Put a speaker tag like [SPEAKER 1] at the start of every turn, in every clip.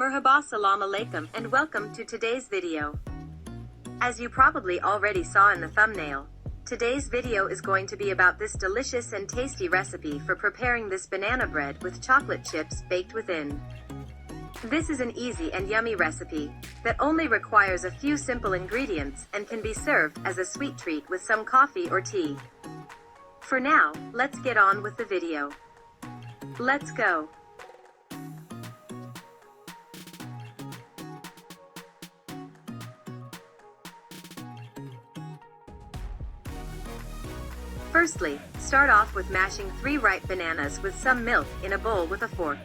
[SPEAKER 1] Merhaba, salam alaikum, and welcome to today's video. As you probably already saw in the thumbnail, today's video is going to be about this delicious and tasty recipe for preparing this banana bread with chocolate chips baked within. This is an easy and yummy recipe that only requires a few simple ingredients and can be served as a sweet treat with some coffee or tea. For now, let's get on with the video. Let's go. Firstly, start off with mashing 3 ripe bananas with some milk in a bowl with a fork.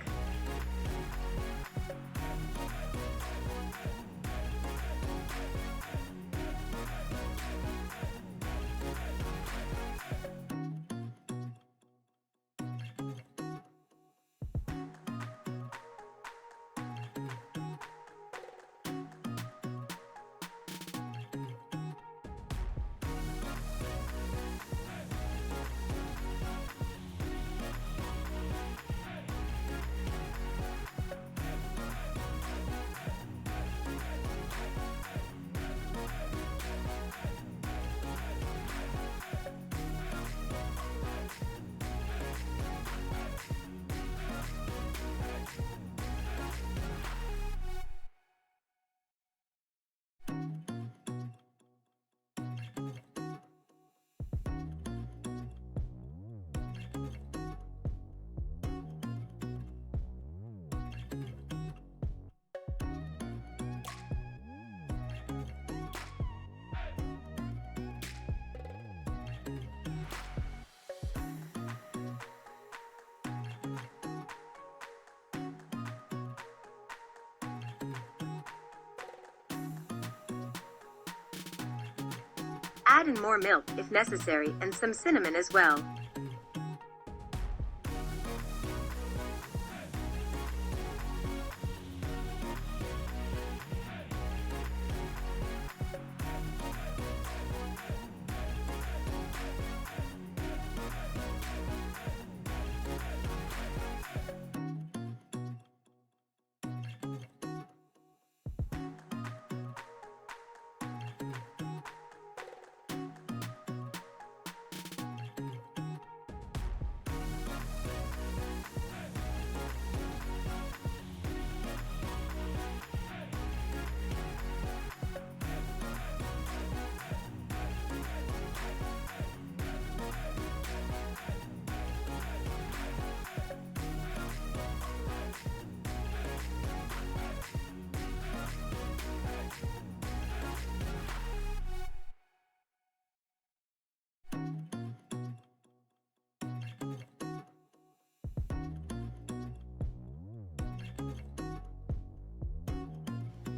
[SPEAKER 1] Add in more milk if necessary and some cinnamon as well.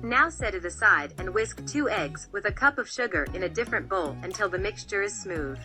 [SPEAKER 1] Now set it aside and whisk 2 eggs with a cup of sugar in a different bowl until the mixture is smooth.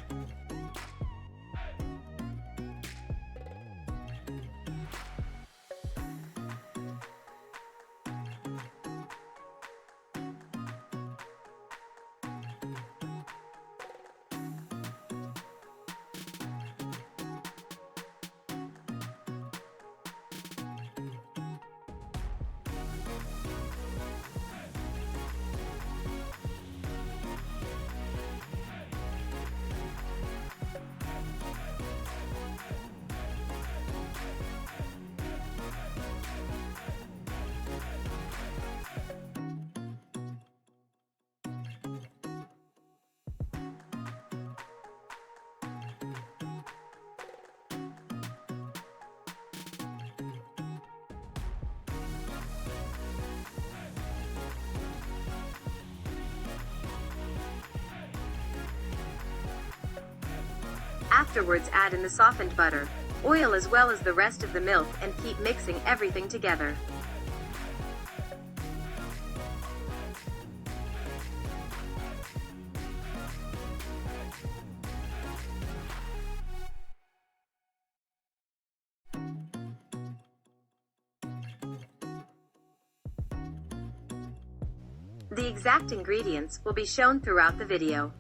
[SPEAKER 1] Afterwards, add in the softened butter, oil as well as the rest of the milk and keep mixing everything together. The exact ingredients will be shown throughout the video.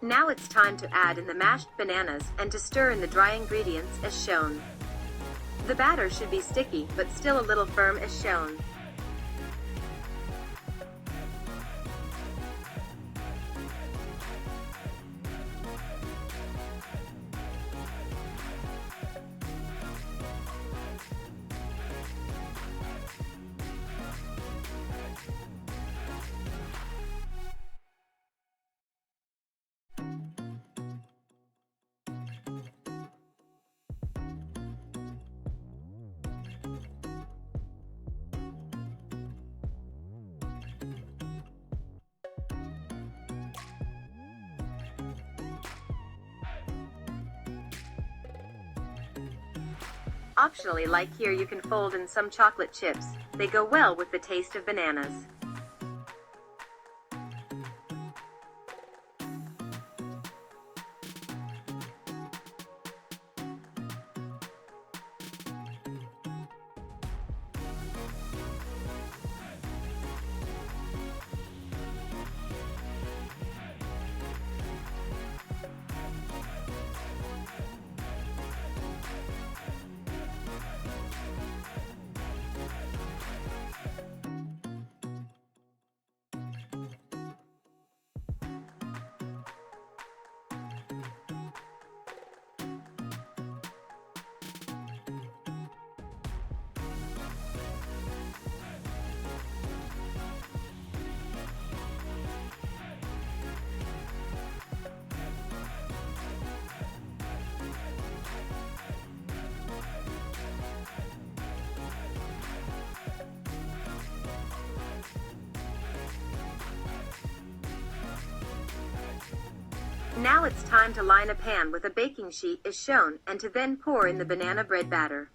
[SPEAKER 1] Now it's time to add in the mashed bananas and to stir in the dry ingredients as shown. The batter should be sticky but still a little firm as shown. Optionally, like here, you can fold in some chocolate chips. They go well with the taste of bananas. Now it's time to line a pan with a baking sheet as shown, and to then pour in the banana bread batter.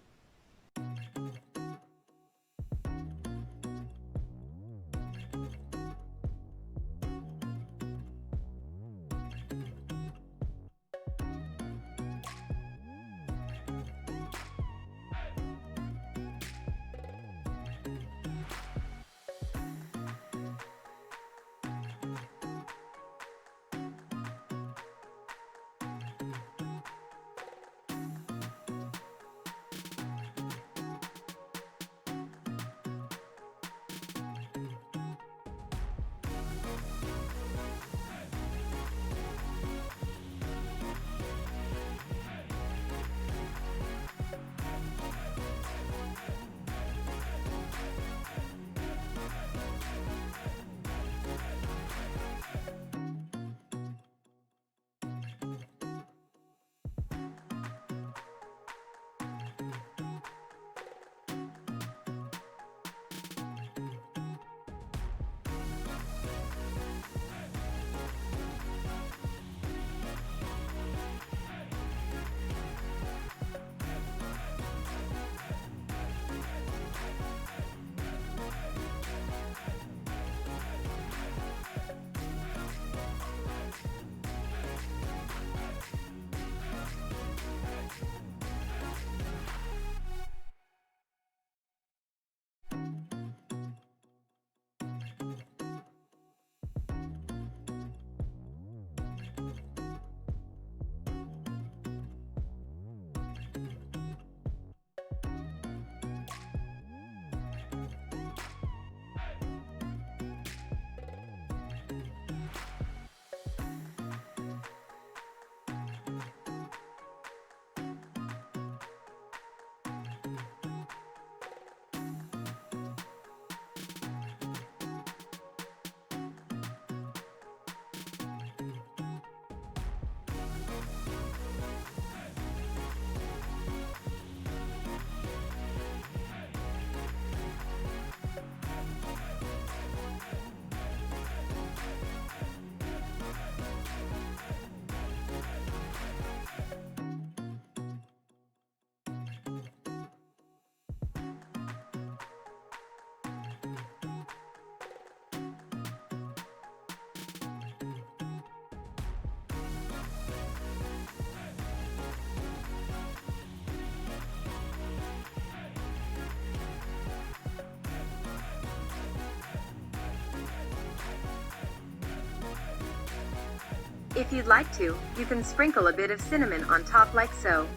[SPEAKER 1] If you'd like to, you can sprinkle a bit of cinnamon on top like so.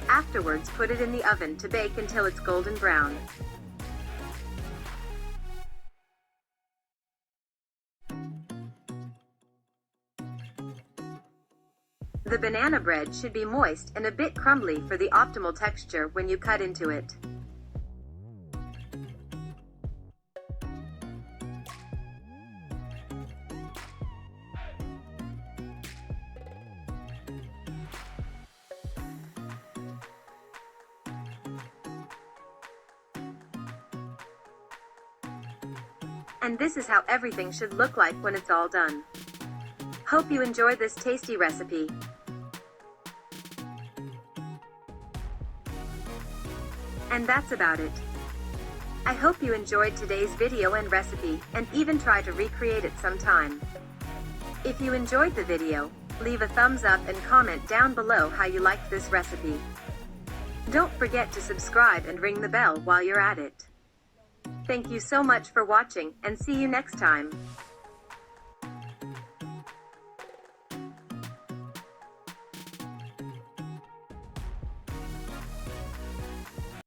[SPEAKER 1] Afterwards, put it in the oven to bake until it's golden brown. The banana bread should be moist and a bit crumbly for the optimal texture when you cut into it. And this is how everything should look like when it's all done. Hope you enjoy this tasty recipe. And that's about it. I hope you enjoyed today's video and recipe, and even try to recreate it sometime. If you enjoyed the video, leave a thumbs up and comment down below how you liked this recipe. Don't forget to subscribe and ring the bell while you're at it. Thank you so much for watching, and see you next time.